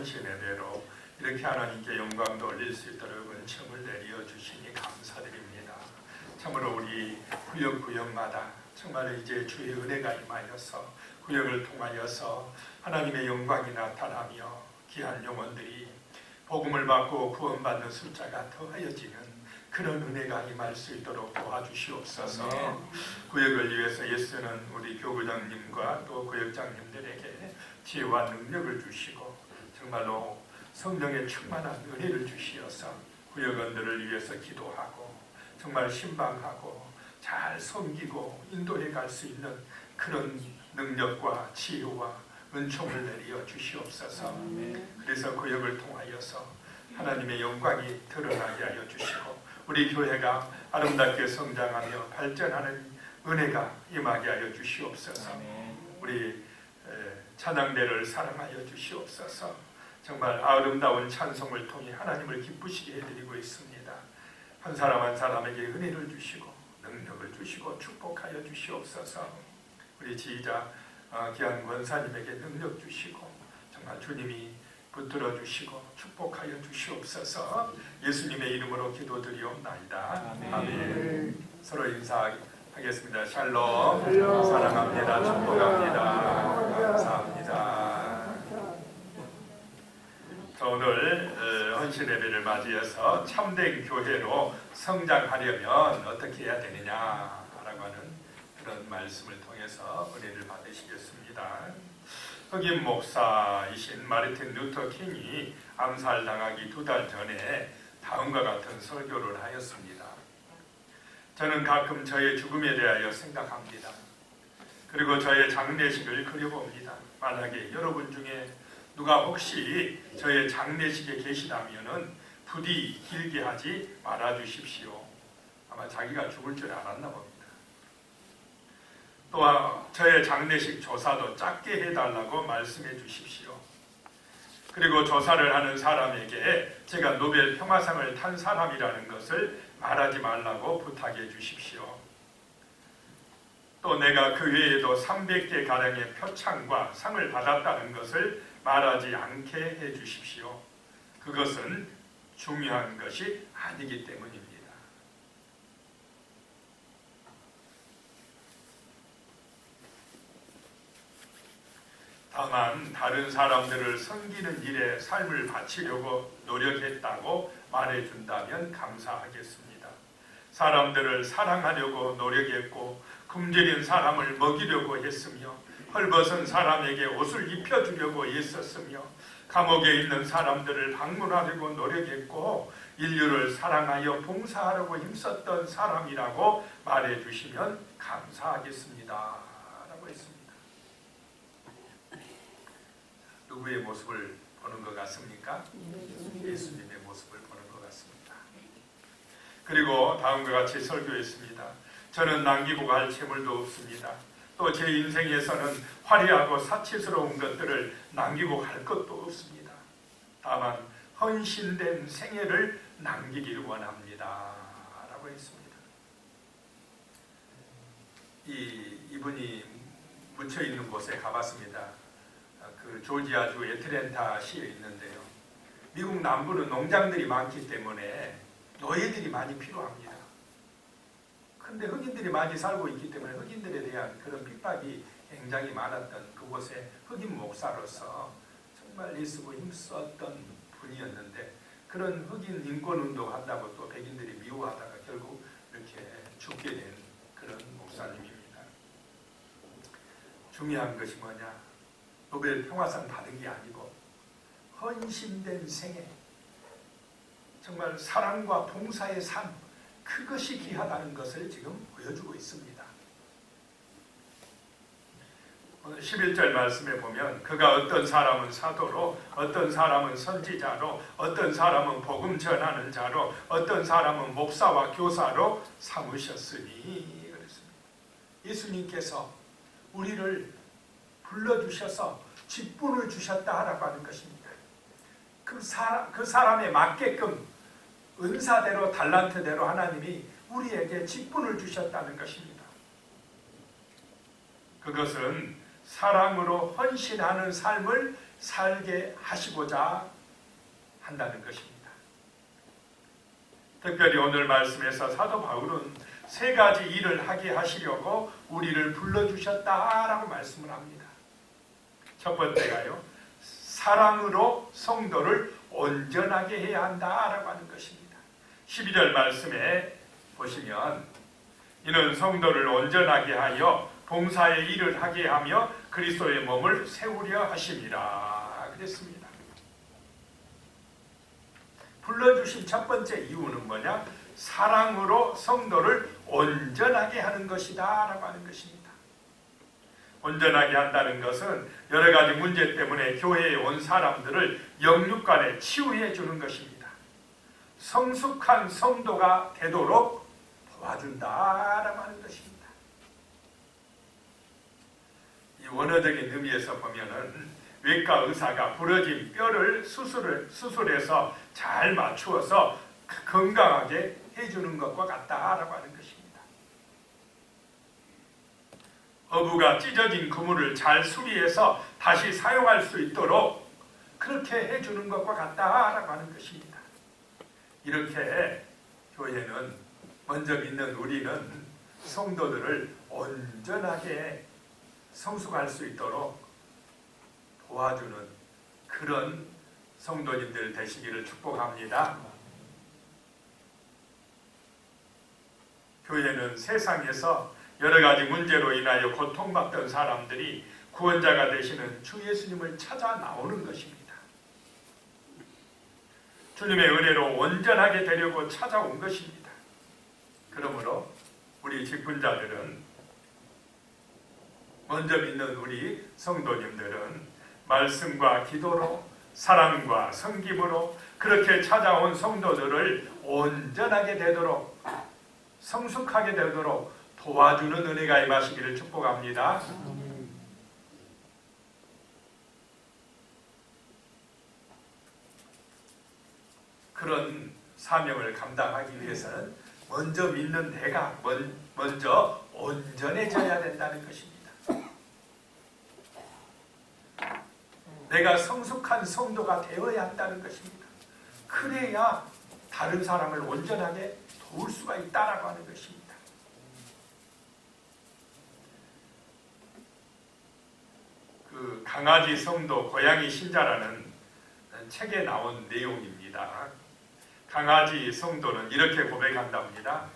헌신의 대로 이렇게 하나님께 영광도 올릴 수 있도록 은총을 내려 주시니 감사드립니다. 참으로 우리 구역구역마다 정말 이제 주의 은혜가 임하여서 구역을 통하여서 하나님의 영광이 나타나며 귀한 영혼들이 복음을 받고 구원받는 숫자가 더하여지는 그런 은혜가 임할 수 있도록 도와주시옵소서. 구역을 위해서 예수는 우리 교구장님과 또 구역장님들에게 지혜와 능력을 주시고 정말로 성령의 충만한 은혜를 주시어서 구역원들을 위해서 기도하고 정말 신방하고 잘 섬기고 인도해 갈 수 있는 그런 능력과 지혜와 은총을 내려 주시옵소서. 그래서 구역을 통하여서 하나님의 영광이 드러나게 하여 주시고 우리 교회가 아름답게 성장하며 발전하는 은혜가 임하게 하여 주시옵소서. 우리 찬양대를 사랑하여 주시옵소서. 정말 아름다운 찬송을 통해 하나님을 기쁘시게 해드리고 있습니다. 한 사람 한 사람에게 은혜를 주시고 능력을 주시고 축복하여 주시옵소서. 우리 지휘자 귀한 권사님에게 능력 주시고 정말 주님이 붙들어 주시고 축복하여 주시옵소서. 예수님의 이름으로 기도드리옵나이다. 아멘. 서로 인사하겠습니다. 샬롬. 사랑합니다. 축복합니다. 감사합니다. 오늘 헌신 예배를 맞이해서 참된 교회로 성장하려면 어떻게 해야 되느냐라고 하는 그런 말씀을 통해서 은혜를 받으시겠습니다. 흑인 목사이신 마르틴 루터 킹이 암살당하기 2달 전에 다음과 같은 설교를 하였습니다. 저는 가끔 저의 죽음에 대하여 생각합니다. 그리고 저의 장례식을 그려봅니다. 만약에 여러분 중에 누가 혹시 저의 장례식에 계시다면은 부디 길게 하지 말아 주십시오. 아마 자기가 죽을 줄 알았나 봅니다. 또한 저의 장례식 조사도 작게 해달라고 말씀해 주십시오. 그리고 조사를 하는 사람에게 제가 노벨 평화상을 탄 사람이라는 것을 말하지 말라고 부탁해 주십시오. 또 내가 그 외에도 300개 가량의 표창과 상을 받았다는 것을 말하지 않게 해 주십시오. 그것은 중요한 것이 아니기 때문입니다. 다만 다른 사람들을 섬기는 일에 삶을 바치려고 노력했다고 말해준다면 감사하겠습니다. 사람들을 사랑하려고 노력했고 굶주린 사람을 먹이려고 했으며 헐벗은 사람에게 옷을 입혀주려고 애썼으며 감옥에 있는 사람들을 방문하려고 노력했고 인류를 사랑하여 봉사하려고 힘썼던 사람이라고 말해주시면 감사하겠습니다. 라고 했습니다. 누구의 모습을 보는 것 같습니까? 예수님의 모습을 보는 것 같습니다. 그리고 다음과 같이 설교했습니다. 저는 남기고 갈 재물도 없습니다. 또 제 인생에서는 화려하고 사치스러운 것들을 남기고 갈 것도 없습니다. 다만 헌신된 생애를 남기길 원합니다. 라고 했습니다. 이분이 묻혀있는 곳에 가봤습니다. 그 조지아주 애틀랜타시에 있는데요. 미국 남부는 농장들이 많기 때문에 노예들이 많이 필요합니다. 근데 흑인들이 많이 살고 있기 때문에 흑인들에 대한 그런 핍박이 굉장히 많았던 그곳에 흑인 목사로서 정말 애쓰고 힘썼던 분이었는데 그런 흑인 인권운동 한다고 또 백인들이 미워하다가 결국 이렇게 죽게 된 그런 목사님입니다. 중요한 것이 뭐냐? 노벨 평화상 받은 게 아니고 헌신된 생애, 정말 사랑과 봉사의 삶, 그것이 귀하다는 것을 지금 보여주고 있습니다. 오늘 11절 말씀에 보면 그가 어떤 사람은 사도로, 어떤 사람은 선지자로, 어떤 사람은 복음 전하는 자로, 어떤 사람은 목사와 교사로 삼으셨으니 그랬습니다. 예수님께서 우리를 불러주셔서 직분을 주셨다라고 하는 것입니다. 그 사람에 맞게끔 은사대로 달란트대로 하나님이 우리에게 직분을 주셨다는 것입니다. 그것은 사랑으로 헌신하는 삶을 살게 하시고자 한다는 것입니다. 특별히 오늘 말씀에서 사도 바울은 세 가지 일을 하게 하시려고 우리를 불러주셨다라고 말씀을 합니다. 첫 번째가요, 사랑으로 성도를 온전하게 해야 한다라고 하는 것입니다. 12절 말씀에 보시면 이는 성도를 온전하게 하여 봉사의 일을 하게 하며 그리스도의 몸을 세우려 하심이라 그랬습니다. 불러주신 첫 번째 이유는 뭐냐? 사랑으로 성도를 온전하게 하는 것이다 라고 하는 것입니다. 온전하게 한다는 것은 여러 가지 문제 때문에 교회에 온 사람들을 영육간에 치유해 주는 것입니다. 성숙한 성도가 되도록 도와준다라고 하는 것입니다. 이 원어적인 의미에서 보면은 외과 의사가 부러진 뼈를 수술해서 잘 맞추어서 건강하게 해주는 것과 같다라고 하는 것입니다. 어부가 찢어진 그물을 잘 수리해서 다시 사용할 수 있도록 그렇게 해주는 것과 같다라고 하는 것입니다. 이렇게 교회는 먼저 믿는 우리는 성도들을 온전하게 성숙할 수 있도록 도와주는 그런 성도님들 되시기를 축복합니다. 교회는 세상에서 여러 가지 문제로 인하여 고통받던 사람들이 구원자가 되시는 주 예수님을 찾아 나오는 것입니다. 주님의 은혜로 온전하게 되려고 찾아온 것입니다. 그러므로 우리 직분자들은, 먼저 믿는 우리 성도님들은 말씀과 기도로, 사랑과 섬김으로 그렇게 찾아온 성도들을 온전하게 되도록, 성숙하게 되도록 도와주는 은혜가 임하시기를 축복합니다. 그런 사명을 감당하기 위해서는 먼저 믿는 내가 먼저 온전해져야 된다는 것입니다. 내가 성숙한 성도가 되어야 한다는 것입니다. 그래야 다른 사람을 온전하게 도울 수가 있다라고 하는 것입니다. 그 강아지 성도 고양이 신자라는 책에 나온 내용입니다. 강아지 성도는 이렇게 고백한답니다.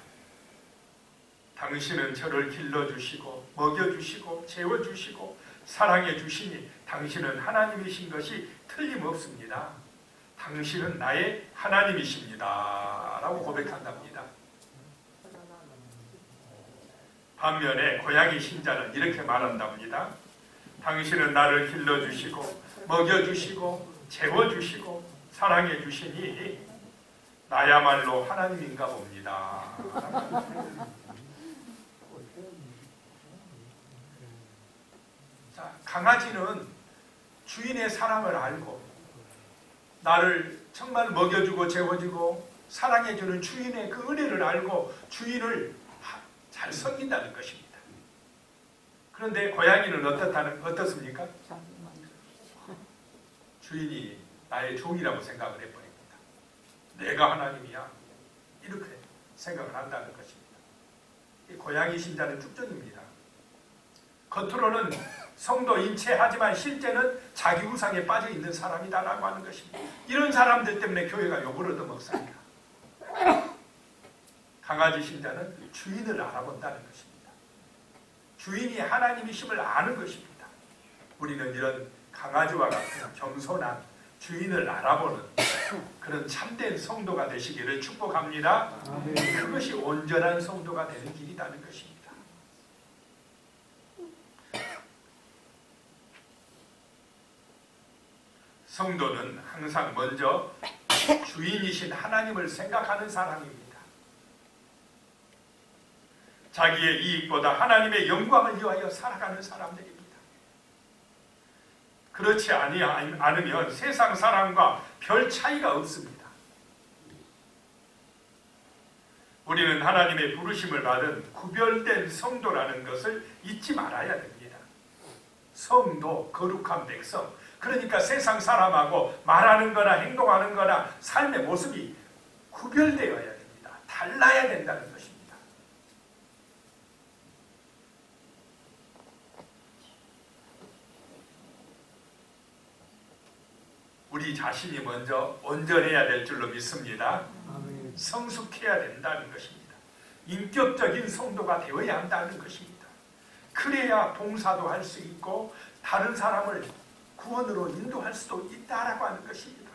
당신은 저를 길러주시고 먹여주시고 재워주시고 사랑해 주시니 당신은 하나님이신 것이 틀림없습니다. 당신은 나의 하나님이십니다 라고 고백한답니다. 반면에 고양이 신자는 이렇게 말한답니다. 당신은 나를 길러주시고 먹여주시고 재워주시고 사랑해 주시니 나야말로 하나님인가 봅니다. 자, 강아지는 주인의 사랑을 알고 나를 정말 먹여주고 재워주고 사랑해주는 주인의 그 은혜를 알고 주인을 잘 섬긴다는 것입니다. 그런데 고양이는 어떻습니까? 주인이 나의 종이라고 생각을 해버립니다. 내가 하나님이야 이렇게 생각을 한다는 것입니다. 이 고양이 신자는 쭉전입니다. 겉으로는 성도 인체하지만 실제는 자기 우상에 빠져 있는 사람이다라고 하는 것입니다. 이런 사람들 때문에 교회가 욕을 얻어먹습니다. 강아지 신자는 주인을 알아본다는 것입니다. 주인이 하나님이심을 아는 것입니다. 우리는 이런 강아지와 같은 겸손한 주인을 알아보는 그런 참된 성도가 되시기를 축복합니다. 그것이 온전한 성도가 되는 길이라는 것입니다. 성도는 항상 먼저 주인이신 하나님을 생각하는 사람입니다. 자기의 이익보다 하나님의 영광을 위하여 살아가는 사람들입니다. 그렇지 않으면 세상 사람과 별 차이가 없습니다. 우리는 하나님의 부르심을 받은 구별된 성도라는 것을 잊지 말아야 됩니다. 성도, 거룩한 백성, 그러니까 세상 사람하고 말하는 거나 행동하는 거나 삶의 모습이 구별되어야 됩니다. 달라야 된다는 것입니다. 우리 자신이 먼저 온전해야 될 줄로 믿습니다. 성숙해야 된다는 것입니다. 인격적인 성도가 되어야 한다는 것입니다. 그래야 봉사도 할 수 있고 다른 사람을 구원으로 인도할 수도 있다라고 하는 것입니다.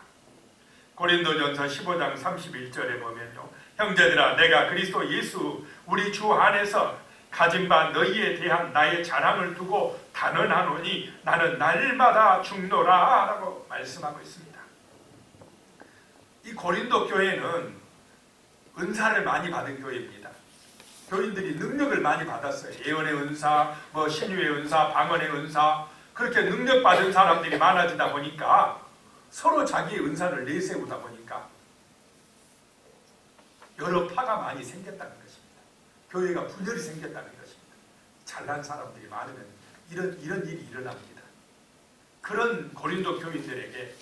고린도전서 15장 31절에 보면요, 형제들아 내가 그리스도 예수 우리 주 안에서 가진 바 너희에 대한 나의 자랑을 두고 단언하노니 나는 날마다 죽노라 라고 말씀하고 있습니다. 이 고린도 교회는 은사를 많이 받은 교회입니다. 교인들이 능력을 많이 받았어요. 예언의 은사, 신유의 은사, 방언의 은사, 그렇게 능력 받은 사람들이 많아지다 보니까 서로 자기의 은사를 내세우다 보니까 여러 파가 많이 생겼다는 것입니다. 교회가 분열이 생겼다는 것입니다. 잘난 사람들이 많으면 이런 일이 일어납니다. 그런 고린도 교인들에게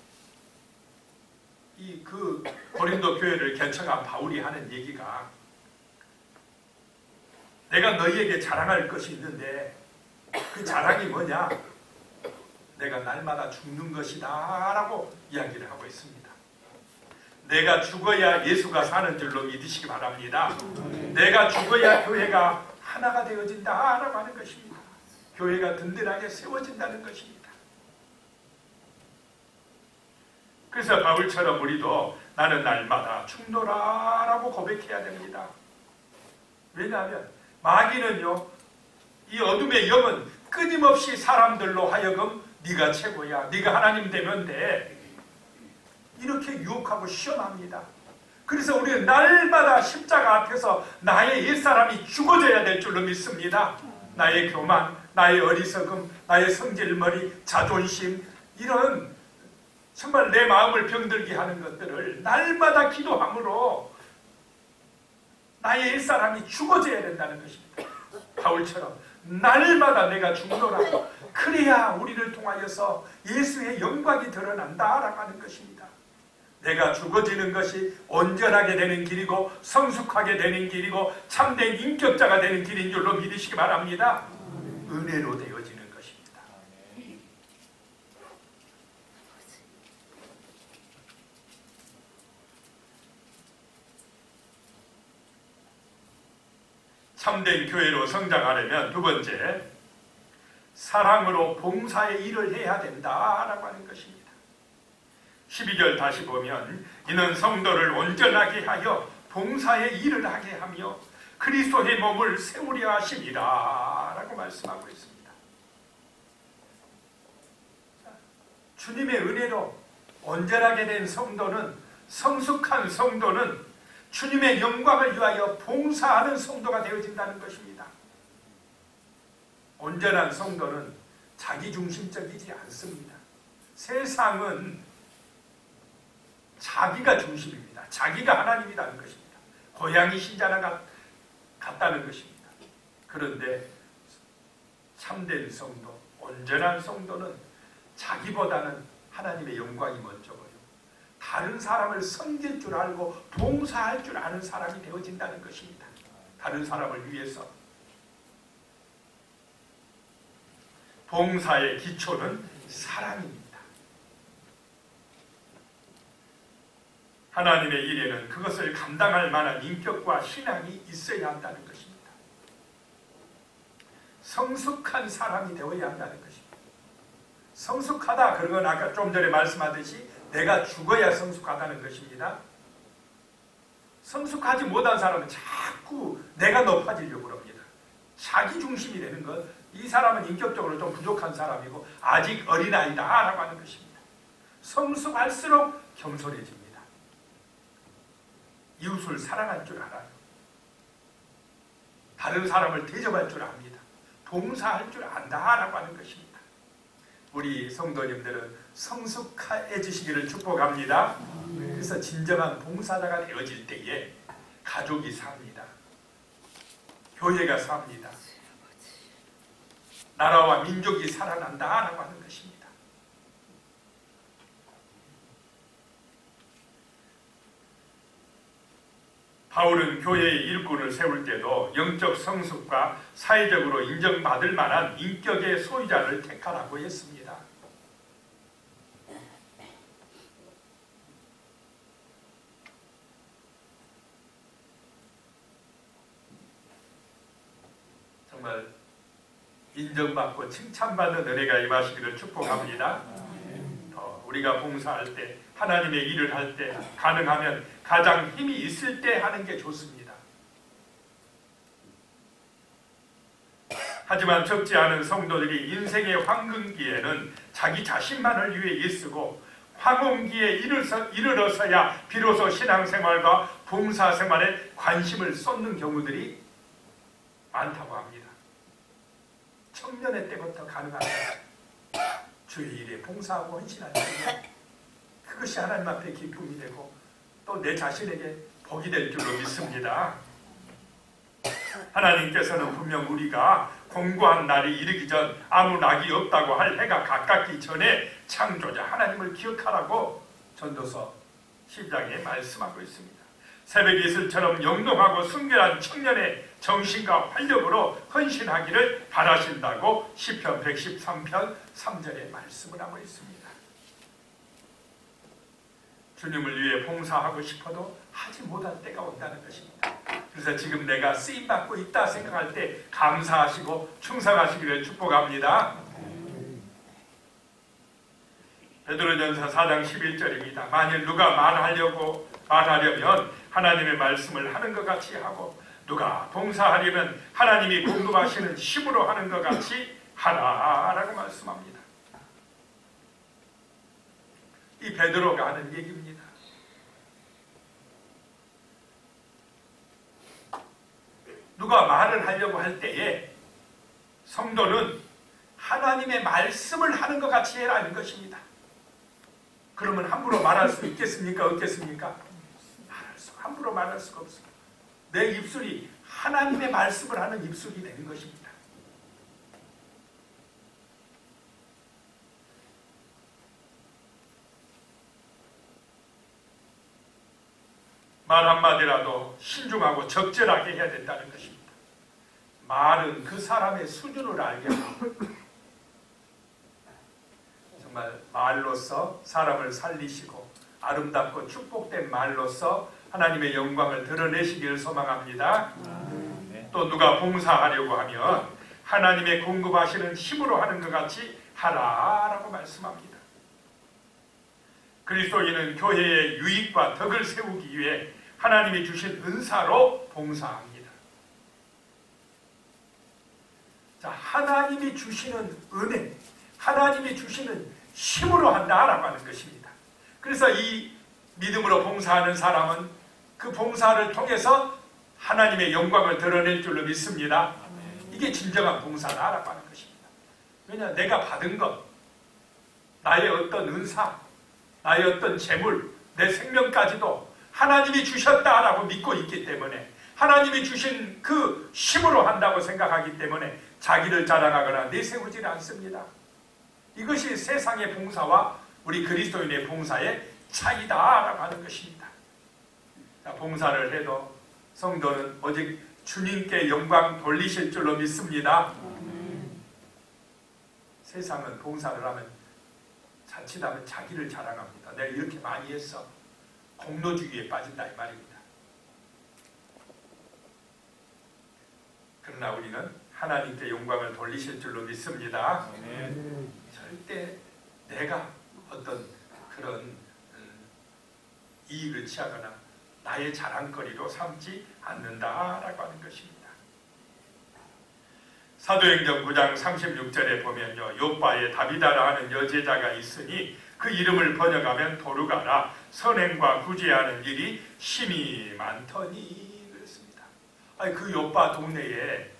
그 고린도 교회를 개척한 바울이 하는 얘기가, 내가 너희에게 자랑할 것이 있는데 그 자랑이 뭐냐? 내가 날마다 죽는 것이다 라고 이야기를 하고 있습니다. 내가 죽어야 예수가 사는 줄로 믿으시기 바랍니다. 내가 죽어야 교회가 하나가 되어진다 라고 하는 것입니다. 교회가 든든하게 세워진다는 것입니다. 그래서 바울처럼 우리도 나는 날마다 죽노라 라고 고백해야 됩니다. 왜냐하면 마귀는요, 이 어둠의 영은 끊임없이 사람들로 하여금 네가 최고야, 네가 하나님 되면 돼, 이렇게 유혹하고 시험합니다. 그래서 우리는 날마다 십자가 앞에서 나의 옛사람이 죽어져야 될 줄로 믿습니다. 나의 교만, 나의 어리석음, 나의 성질머리, 자존심, 이런 정말 내 마음을 병들게 하는 것들을 날마다 기도함으로 나의 옛사람이 죽어져야 된다는 것입니다. 바울처럼 날마다 내가 죽노라, 그래야 우리를 통하여서 예수의 영광이 드러난다라고 하는 것입니다. 내가 죽어지는 것이 온전하게 되는 길이고 성숙하게 되는 길이고 참된 인격자가 되는 길인 줄로 믿으시기 바랍니다. 은혜로 되어지는 것입니다. 참된 교회로 성장하려면 두 번째, 사랑으로 봉사의 일을 해야 된다라고 하는 것입니다. 12절 다시 보면 이는 성도를 온전하게 하여 봉사의 일을 하게 하며 그리스도의 몸을 세우려 하심이라 라고 말씀하고 있습니다. 주님의 은혜로 온전하게 된 성도는, 성숙한 성도는 주님의 영광을 위하여 봉사하는 성도가 되어진다는 것입니다. 온전한 성도는 자기중심적이지 않습니다. 세상은 자기가 중심입니다. 자기가 하나님이라는 것입니다. 고양이 신자나 같다는 것입니다. 그런데 참된 성도, 온전한 성도는 자기보다는 하나님의 영광이 먼저고요, 다른 사람을 섬길 줄 알고 봉사할 줄 아는 사람이 되어진다는 것입니다. 다른 사람을 위해서. 봉사의 기초는 사랑입니다. 하나님의 일에는 그것을 감당할 만한 인격과 신앙이 있어야 한다는 것입니다. 성숙한 사람이 되어야 한다는 것입니다. 성숙하다, 그런 건 아까 좀 전에 말씀하듯이 내가 죽어야 성숙하다는 것입니다. 성숙하지 못한 사람은 자꾸 내가 높아지려고 합니다. 자기 중심이 되는 것, 이 사람은 인격적으로 좀 부족한 사람이고 아직 어린아이다 라고 하는 것입니다. 성숙할수록 겸손해집니다. 이웃을 사랑할 줄 알아요. 다른 사람을 대접할 줄 압니다. 봉사할 줄 안다라고 하는 것입니다. 우리 성도님들은 성숙해지시기를 축복합니다. 그래서 진정한 봉사자가 되어질 때에 가족이 삽니다. 교회가 삽니다. 나라와 민족이 살아난다라고 하는 것입니다. 바울은 교회의 일꾼을 세울 때도 영적 성숙과 사회적으로 인정받을 만한 인격의 소유자를 택하라고 했습니다. 정말 인정받고 칭찬받는 은혜가 임하시기를 축복합니다. 우리가 봉사할 때, 하나님의 일을 할 때 가능하면 가장 힘이 있을 때 하는 게 좋습니다. 하지만 적지 않은 성도들이 인생의 황금기에는 자기 자신만을 위해 애쓰고 황혼기에 이르러서야 비로소 신앙생활과 봉사생활에 관심을 쏟는 경우들이 많다고 합니다. 청년의 때부터 가능합니다. 주의 일에 봉사하고 헌신하는 것, 그것이 하나님 앞에 기쁨이 되고 또 내 자신에게 복이 될 줄로 믿습니다. 하나님께서는 분명 우리가 공고한 날이 이르기 전 아무 낙이 없다고 할 해가 가깝기 전에 창조자 하나님을 기억하라고 전도서 10장에 말씀하고 있습니다. 새벽 이슬처럼 영롱하고 순결한 청년의 정신과 활력으로 헌신하기를 바라신다고 시편 113편 3절에 말씀을 하고 있습니다. 주님을 위해 봉사하고 싶어도 하지 못할 때가 온다는 것입니다. 그래서 지금 내가 쓰임받고 있다 생각할 때 감사하시고 충성하시기를 축복합니다. 베드로전서 4장 11절입니다. 만일 누가 말하려면 하나님의 말씀을 하는 것 같이 하고 누가 봉사하려면 하나님이 공급하시는 힘으로 하는 것 같이 하라라고 말씀합니다. 이 베드로가 하는 얘기입니다. 누가 말을 하려고 할 때에 성도는 하나님의 말씀을 하는 것 같이 해라는 것입니다. 그러면 함부로 말할 수 있겠습니까? 없겠습니까? 함부로 말할 수가 없습니다. 내 입술이 하나님의 말씀을 하는 입술이 되는 것입니다. 말 한마디라도 신중하고 적절하게 해야 된다는 것입니다. 말은 그 사람의 수준을 알게 합니다. 정말 말로써 사람을 살리시고 아름답고 축복된 말로써 하나님의 영광을 드러내시기를 소망합니다. 또 누가 봉사하려고 하면 하나님의 공급하시는 힘으로 하는 것 같이 하라라고 말씀합니다. 그리스도인은 교회의 유익과 덕을 세우기 위해 하나님이 주신 은사로 봉사합니다. 자, 하나님이 주시는 은혜, 하나님이 주시는 힘으로 한다라고 하는 것입니다. 그래서 이 믿음으로 봉사하는 사람은 그 봉사를 통해서 하나님의 영광을 드러낼 줄로 믿습니다. 이게 진정한 봉사다라고 하는 것입니다. 왜냐, 내가 받은 것, 나의 어떤 은사, 나의 어떤 재물, 내 생명까지도 하나님이 주셨다라고 믿고 있기 때문에 하나님이 주신 그 힘으로 한다고 생각하기 때문에 자기를 자랑하거나 내세우지 않습니다. 이것이 세상의 봉사와 우리 그리스도인의 봉사의 차이다라고 하는 것입니다. 자, 봉사를 해도 성도는 오직 주님께 영광 돌리실 줄로 믿습니다. 세상은 봉사를 하면 자칫하면 자기를 자랑합니다. 내가 이렇게 많이 했어. 공로주의에 빠진다 이 말입니다. 그러나 우리는 하나님께 영광을 돌리실 줄로 믿습니다. 절대 내가 어떤 그런 이익을 취하거나 나의 자랑거리로 삼지 않는다라고 하는 것입니다. 사도행전 9장 36절에 보면요, 요빠에 다비다라 하는 여제자가 있으니 그 이름을 번역하면 도르가라, 선행과 구제하는 일이 심히 많더니 그랬습니다. 아니, 그 요빠 동네에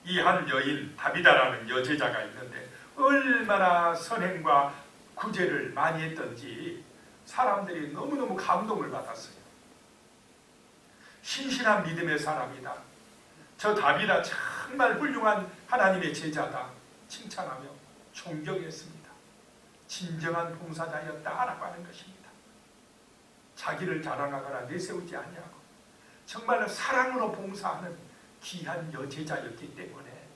이 한 여인 다비다라는 여제자가 있는데 얼마나 선행과 구제를 많이 했던지 사람들이 너무너무 감동을 받았어요. 신실한 믿음의 사람이다. 저 다비다 정말 훌륭한 하나님의 제자다. 칭찬하며 존경했습니다. 진정한 봉사자였다라고 하는 것입니다. 자기를 자랑하거나 내세우지 아니하고 정말로 사랑으로 봉사하는 귀한 여제자였기 때문에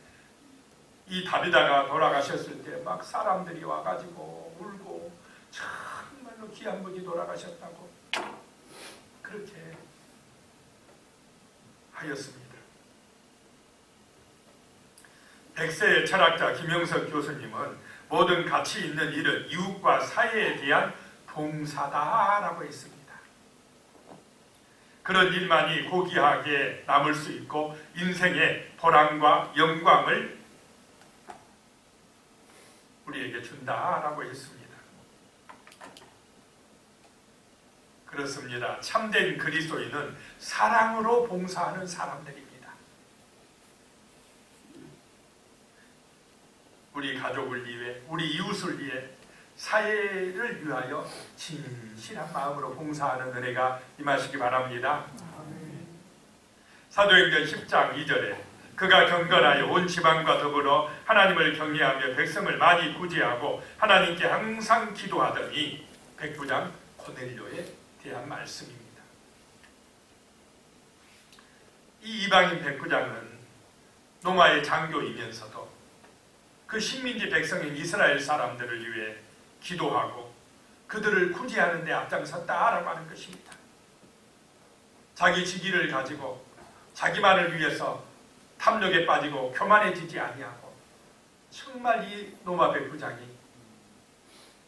이 다비다가 돌아가셨을 때 막 사람들이 와가지고 울고 정말로 귀한 분이 돌아가셨다고 그렇게 하였습니다. 백세의 철학자 김영석 교수님은 모든 가치 있는 일은 이웃과 사회에 대한 봉사다라고 했습니다. 그런 일만이 고귀하게 남을 수 있고 인생의 보람과 영광을 우리에게 준다라고 했습니다. 그렇습니다. 참된 그리스도인은 사랑으로 봉사하는 사람들입니다. 우리 가족을 위해, 우리 이웃을 위해, 사회를 위하여 진실한 마음으로 봉사하는 은혜가 임하시기 바랍니다. 사도행전 10장 2절에 그가 경건하여 온 지방과 더불어 하나님을 경외하며 백성을 많이 구제하고 하나님께 항상 기도하더니 백부장 고넬료에 대한 말씀입니다. 이 이방인 백부장은 로마의 장교이면서도 그 식민지 백성인 이스라엘 사람들을 위해 기도하고 그들을 구제하는 데 앞장섰다라고 하는 것입니다. 자기 직위를 가지고 자기만을 위해서 탐욕에 빠지고 교만해지지 아니하고 정말 이 로마 백부장이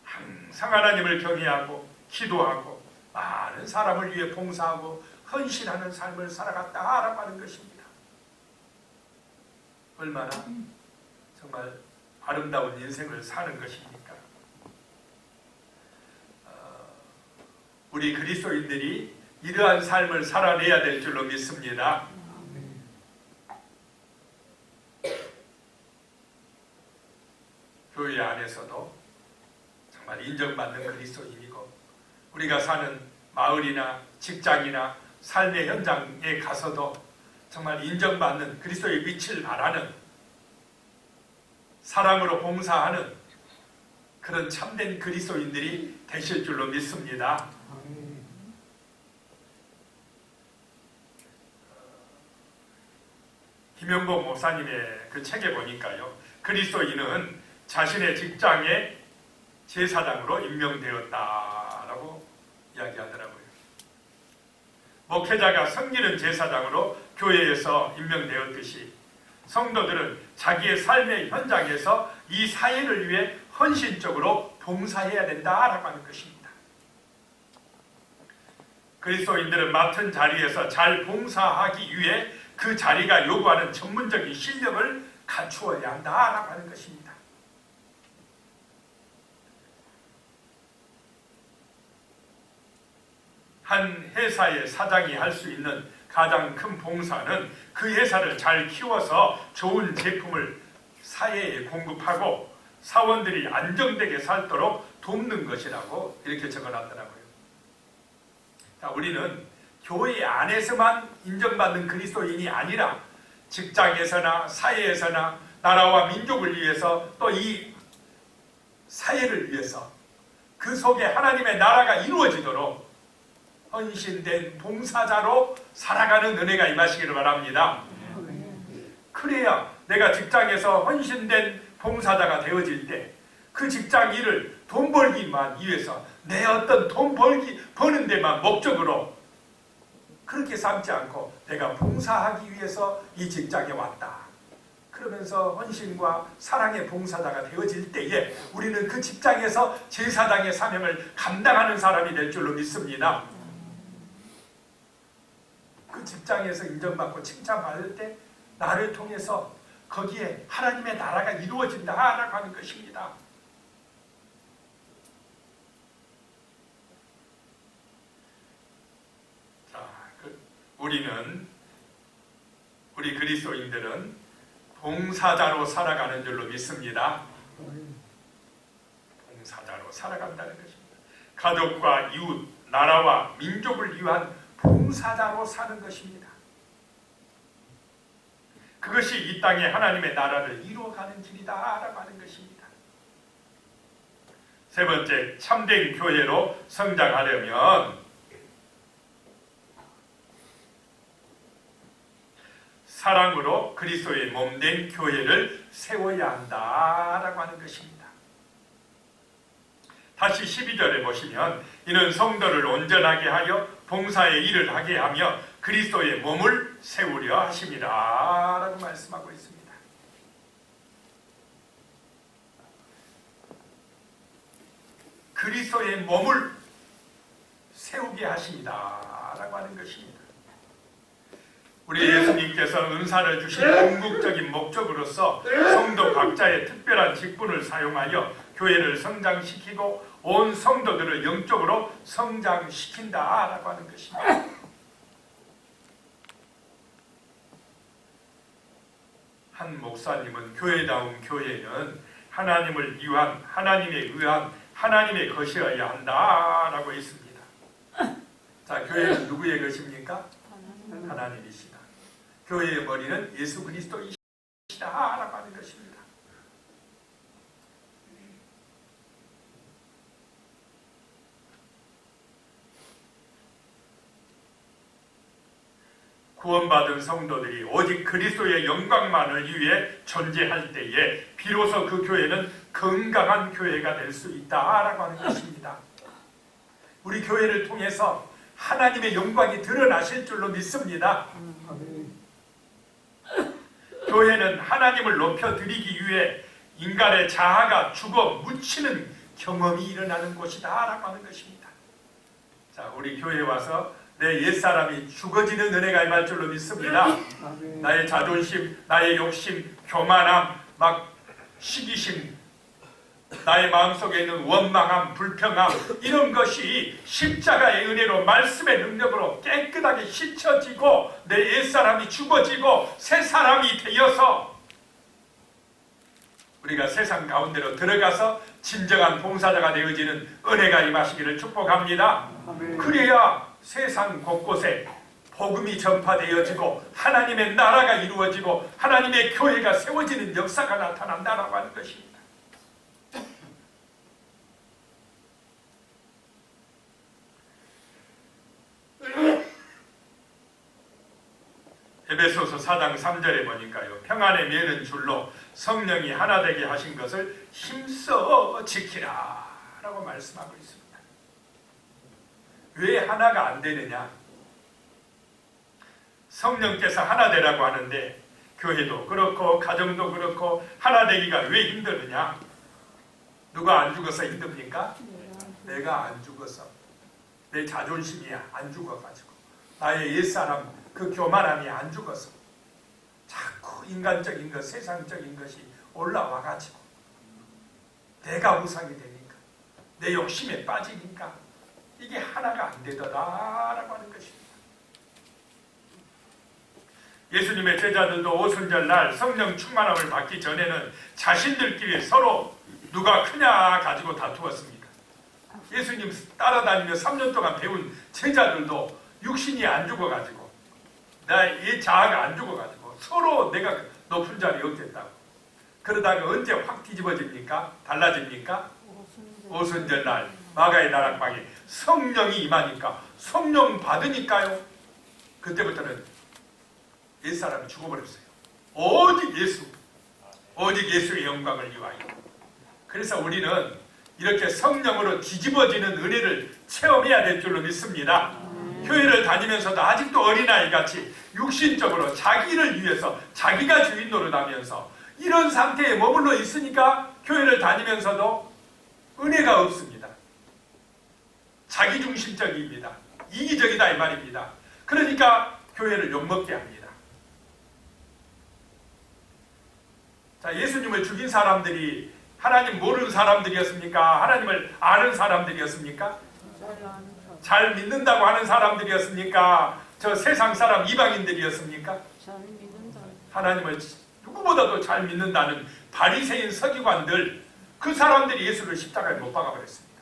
항상 하나님을 경외하고 기도하고 많은 사람을 위해 봉사하고 헌신하는 삶을 살아갔다라고 하는 것입니다. 얼마나 정말 아름다운 인생을 사는 것입니까? 우리 그리스도인들이 이러한 삶을 살아내야 될 줄로 믿습니다. 교회 안에서도 정말 인정받는 그리스도인이고 우리가 사는 마을이나 직장이나 삶의 현장에 가서도 정말 인정받는 그리스도의 빛을 발하는 사랑으로 봉사하는 그런 참된 그리스도인들이 되실 줄로 믿습니다. 김영복 목사님의 그 책에 보니까요, 그리스도인은 자신의 직장에 제사장으로 임명되었다라고 이야기하더라고요. 목회자가 섬기는 제사장으로 교회에서 임명되었듯이 성도들은 자기의 삶의 현장에서 이 사회를 위해 헌신적으로 봉사해야 된다라고 하는 것입니다. 그리스도인들은 맡은 자리에서 잘 봉사하기 위해 그 자리가 요구하는 전문적인 실력을 갖추어야 한다라고 하는 것입니다. 한 회사의 사장이 할 수 있는 가장 큰 봉사는 그 회사를 잘 키워서 좋은 제품을 사회에 공급하고 사원들이 안정되게 살도록 돕는 것이라고 이렇게 적어놨더라고요. 자, 우리는 교회 안에서만 인정받는 그리스도인이 아니라 직장에서나 사회에서나 나라와 민족을 위해서 또 이 사회를 위해서 그 속에 하나님의 나라가 이루어지도록 헌신된 봉사자로 살아가는 은혜가 임하시기를 바랍니다. 그래야 내가 직장에서 헌신된 봉사자가 되어질 때 그 직장 일을 돈 벌기만 위해서 내 어떤 돈 버는 데만 목적으로 그렇게 삼지 않고 내가 봉사하기 위해서 이 직장에 왔다. 그러면서 헌신과 사랑의 봉사자가 되어질 때에 우리는 그 직장에서 제사장의 사명을 감당하는 사람이 될 줄로 믿습니다. 그 직장에서 인정받고 칭찬받을 때 나를 통해서 거기에 하나님의 나라가 이루어진다라고 하는 것입니다. 자, 우리 그리스도인들은 봉사자로 살아가는 줄로 믿습니다. 봉사자로 살아간다는 것입니다. 가족과 이웃, 나라와 민족을 위한 봉사자로 사는 것입니다. 그것이 이 땅에 하나님의 나라를 이루어가는 길이다라고 하는 것입니다. 세 번째, 참된 교회로 성장하려면 사랑으로 그리스도의 몸된 교회를 세워야 한다라고 하는 것입니다. 다시 12절에 보시면 이는 성도를 온전하게 하여 봉사의 일을 하게 하며 그리스도의 몸을 세우려 하심이라 라고 말씀하고 있습니다. 그리스도의 몸을 세우게 하십니다 라고 하는 것입니다. 우리 예수님께서 은사를 주신 궁극적인 목적으로서 성도 각자의 특별한 직분을 사용하여 교회를 성장시키고 온 성도들을 영적으로 성장시킨다라고 하는 것입니다. 한 목사님은 교회다운 교회는 하나님을 위한, 하나님에 의한 하나님의 것이어야 한다라고 했습니다. 자, 교회는 누구의 것입니까? 하나님이시다. 교회의 머리는 예수 그리스도이시다라고 하는 것입니다. 구원받은 성도들이 오직 그리스도의 영광만을 위해 존재할 때에 비로소 그 교회는 건강한 교회가 될 수 있다라고 하는 것입니다. 우리 교회를 통해서 하나님의 영광이 드러나실 줄로 믿습니다. 교회는 하나님을 높여드리기 위해 인간의 자아가 죽어 묻히는 경험이 일어나는 곳이다라고 하는 것입니다. 자, 우리 교회에 와서 내 옛사람이 죽어지는 은혜가 임할 줄로 믿습니다. 나의 자존심, 나의 욕심, 교만함, 막 시기심, 나의 마음속에 있는 원망함, 불평함, 이런 것이 십자가의 은혜로 말씀의 능력으로 깨끗하게 씻혀지고 내 옛사람이 죽어지고 새 사람이 되어서 우리가 세상 가운데로 들어가서 진정한 봉사자가 되어지는 은혜가 임하시기를 축복합니다. 그래야 세상 곳곳에 복음이 전파되어지고 하나님의 나라가 이루어지고 하나님의 교회가 세워지는 역사가 나타난다라고 하는 것입니다. 에베소서 4장 3절에 보니까요, 평안의 매는 줄로 성령이 하나 되게 하신 것을 힘써 지키라 라고 말씀하고 있습니다. 왜 하나가 안 되느냐? 성령께서 하나 되라고 하는데 교회도 그렇고 가정도 그렇고 하나 되기가 왜 힘드느냐? 누가 안 죽어서 힘듭니까? 내가 안 죽어서, 내 자존심이 안 죽어가지고, 나의 옛사람 그 교만함이 안 죽어서 자꾸 인간적인 것, 세상적인 것이 올라와가지고 내가 우상이 되니까, 내 욕심에 빠지니까 이게 하나가 안 되더라라고 하는 것입니다. 예수님의 제자들도 오순절날 성령 충만함을 받기 전에는 자신들끼리 서로 누가 크냐 가지고 다투었습니다. 예수님 따라다니며 3년 동안 배운 제자들도 육신이 안 죽어가지고, 나의 자아가 안 죽어가지고 서로 내가 높은 자리에 얻겠다고. 그러다가 언제 확 뒤집어집니까? 달라집니까? 오순절날 마가의 다락방에 성령이 임하니까, 성령 받으니까요, 그때부터는 옛사람이 죽어버렸어요. 오직 예수, 오직 예수의 영광을 위하여. 그래서 우리는 이렇게 성령으로 뒤집어지는 은혜를 체험해야 될 줄로 믿습니다. 교회를 다니면서도 아직도 어린아이같이 육신적으로 자기를 위해서 자기가 주인 노릇하면서 이런 상태에 머물러 있으니까 교회를 다니면서도 은혜가 없습니다. 자기중심적입니다. 이기적이다 이 말입니다. 그러니까 교회를 욕먹게 합니다. 자, 예수님을 죽인 사람들이 하나님 모르는 사람들이었습니까? 하나님을 아는 사람들이었습니까? 잘 믿는다고 하는 사람들이었습니까? 저 세상 사람 이방인들이었습니까? 하나님을 누구보다도 잘 믿는다는 바리새인 서기관들, 그 사람들이 예수를 십자가에 못 박아버렸습니다.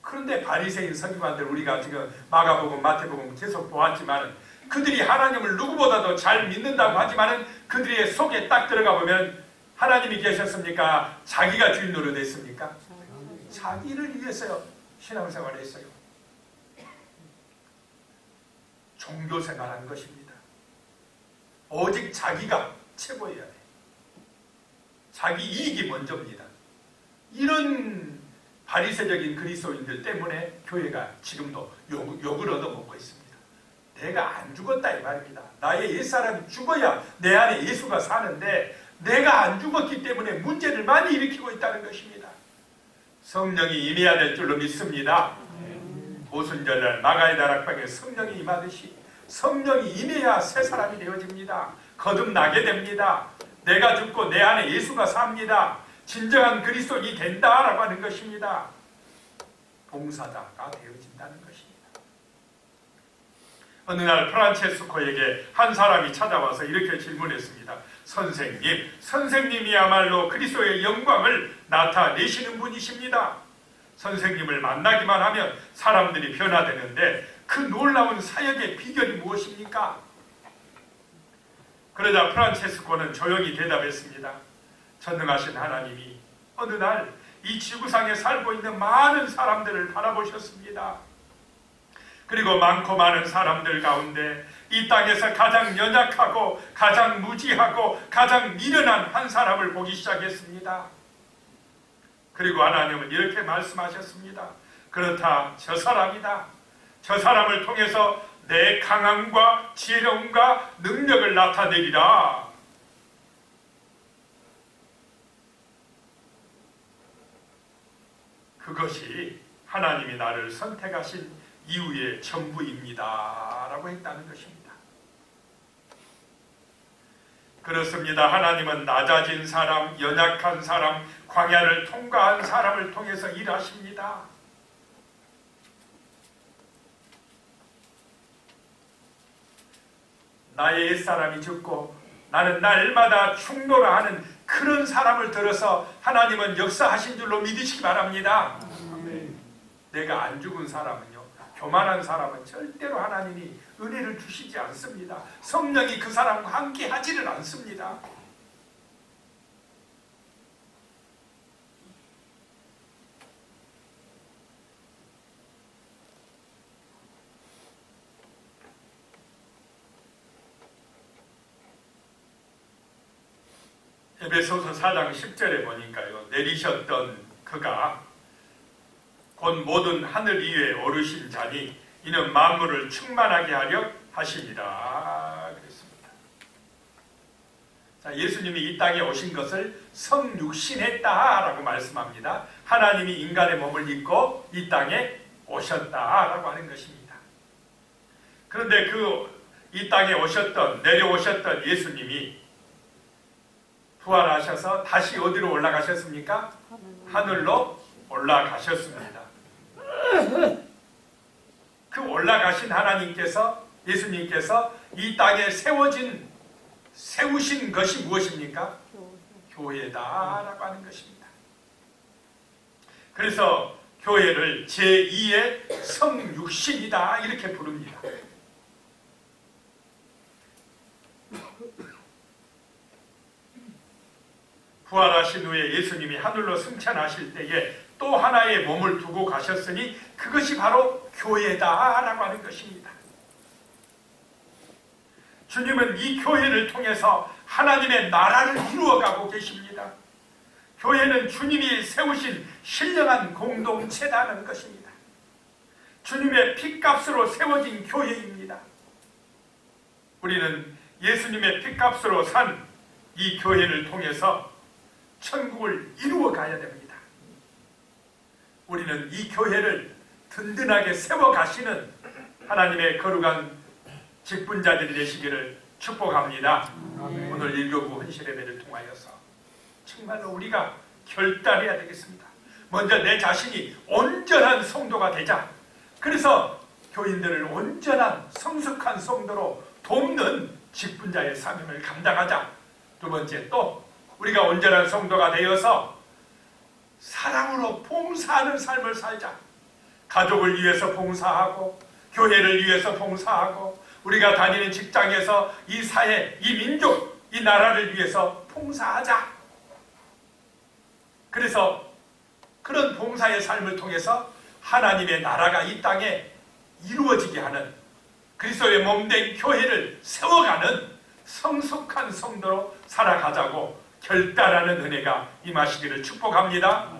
그런데 바리새인 서기관들, 우리가 지금 마가복음, 마태복음 계속 보았지만 그들이 하나님을 누구보다도 잘 믿는다고 하지만 그들의 속에 딱 들어가 보면 하나님이 계셨습니까? 자기가 주인 노릇했습니까? 자기를 위해서 신앙생활을 했어요. 종교생활한 것입니다. 오직 자기가 최고여야 돼. 자기 이익이 먼저입니다. 이런 바리새적인 그리스도인들 때문에 교회가 지금도 욕을 얻어먹고 있습니다. 내가 안 죽었다 이 말입니다. 나의 옛사람이 죽어야 내 안에 예수가 사는데 내가 안 죽었기 때문에 문제를 많이 일으키고 있다는 것입니다. 성령이 임해야 될 줄로 믿습니다. 오순절날 마가의 다락방에 성령이 임하듯이 성령이 임해야 새 사람이 되어집니다. 거듭나게 됩니다. 내가 죽고 내 안에 예수가 삽니다. 진정한 그리스도인이 된다라고 하는 것입니다. 봉사자가 되어진다는 것입니다. 어느 날 프란체스코에게 한 사람이 찾아와서 이렇게 질문했습니다. 선생님, 선생님이야말로 그리스도의 영광을 나타내시는 분이십니다. 선생님을 만나기만 하면 사람들이 변화되는데 그 놀라운 사역의 비결이 무엇입니까? 그러자 프란체스코는 조용히 대답했습니다. 전능하신 하나님이 어느 날 이 지구상에 살고 있는 많은 사람들을 바라보셨습니다. 그리고 많고 많은 사람들 가운데 이 땅에서 가장 연약하고 가장 무지하고 가장 미련한 한 사람을 보기 시작했습니다. 그리고 하나님은 이렇게 말씀하셨습니다. 그렇다, 저 사람이다. 저 사람을 통해서 내 강함과 지혜로움과 능력을 나타내리라. 그것이 하나님이 나를 선택하신 이유의 전부입니다 라고 했다는 것입니다. 그렇습니다. 하나님은 낮아진 사람, 연약한 사람, 광야를 통과한 사람을 통해서 일하십니다. 나의 옛사람이 죽고 나는 날마다 충돌하는 그런 사람을 들어서 하나님은 역사하신 줄로 믿으시기 바랍니다. 내가 안 죽은 사람은요, 교만한 사람은 절대로 하나님이 은혜를 주시지 않습니다. 성령이 그 사람과 함께 하지를 않습니다. 에베소서 4장 10절에 보니까요, 내리셨던 그가 곧 모든 하늘 위에 오르신 자니 이는 만물을 충만하게 하려 하심이라 그랬습니다. 자, 예수님이 이 땅에 오신 것을 성육신했다라고 말씀합니다. 하나님이 인간의 몸을 입고 이 땅에 오셨다라고 하는 것입니다. 그런데 이 땅에 내려오셨던 예수님이 부활하셔서 다시 어디로 올라가셨습니까? 하늘로 올라가셨습니다. 그 올라가신 하나님께서, 예수님께서 이 땅에 세우신 것이 무엇입니까? 교회다라고 하는 것입니다. 그래서 교회를 제2의 성육신이다 이렇게 부릅니다. 부활하신 후에 예수님이 하늘로 승천하실 때에 또 하나의 몸을 두고 가셨으니 그것이 바로 교회다라고 하는 것입니다. 주님은 이 교회를 통해서 하나님의 나라를 이루어가고 계십니다. 교회는 주님이 세우신 신령한 공동체라는 것입니다. 주님의 핏값으로 세워진 교회입니다. 우리는 예수님의 핏값으로 산 이 교회를 통해서 천국을 이루어 가야 됩니다. 우리는 이 교회를 든든하게 세워가시는 하나님의 거룩한 직분자들이 되시기를 축복합니다. 아멘. 오늘 1교구 헌신예배를 통하여서 정말로 우리가 결단해야 되겠습니다. 먼저 내 자신이 온전한 성도가 되자. 그래서 교인들을 온전한 성숙한 성도로 돕는 직분자의 사명을 감당하자. 두 번째, 또 우리가 온전한 성도가 되어서 사랑으로 봉사하는 삶을 살자. 가족을 위해서 봉사하고 교회를 위해서 봉사하고 우리가 다니는 직장에서 이 사회, 이 민족, 이 나라를 위해서 봉사하자. 그래서 그런 봉사의 삶을 통해서 하나님의 나라가 이 땅에 이루어지게 하는 그리스도의 몸된 교회를 세워가는 성숙한 성도로 살아가자고 결단하는 은혜가 임하시기를 축복합니다.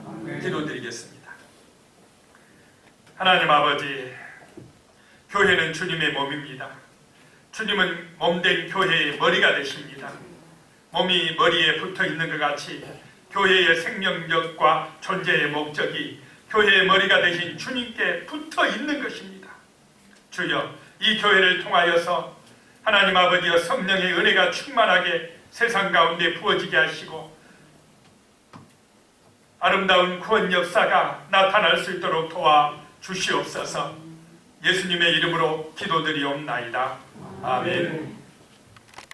기도드리겠습니다. 하나님 아버지, 교회는 주님의 몸입니다. 주님은 몸된 교회의 머리가 되십니다. 몸이 머리에 붙어 있는 것 같이 교회의 생명력과 존재의 목적이 교회의 머리가 되신 주님께 붙어 있는 것입니다. 주여, 이 교회를 통하여서 하나님 아버지여 성령의 은혜가 충만하게 세상 가운데 부어지게 하시고 아름다운 구원 역사가 나타날 수 있도록 도와 주시옵소서. 예수님의 이름으로 기도드리옵나이다. 아멘.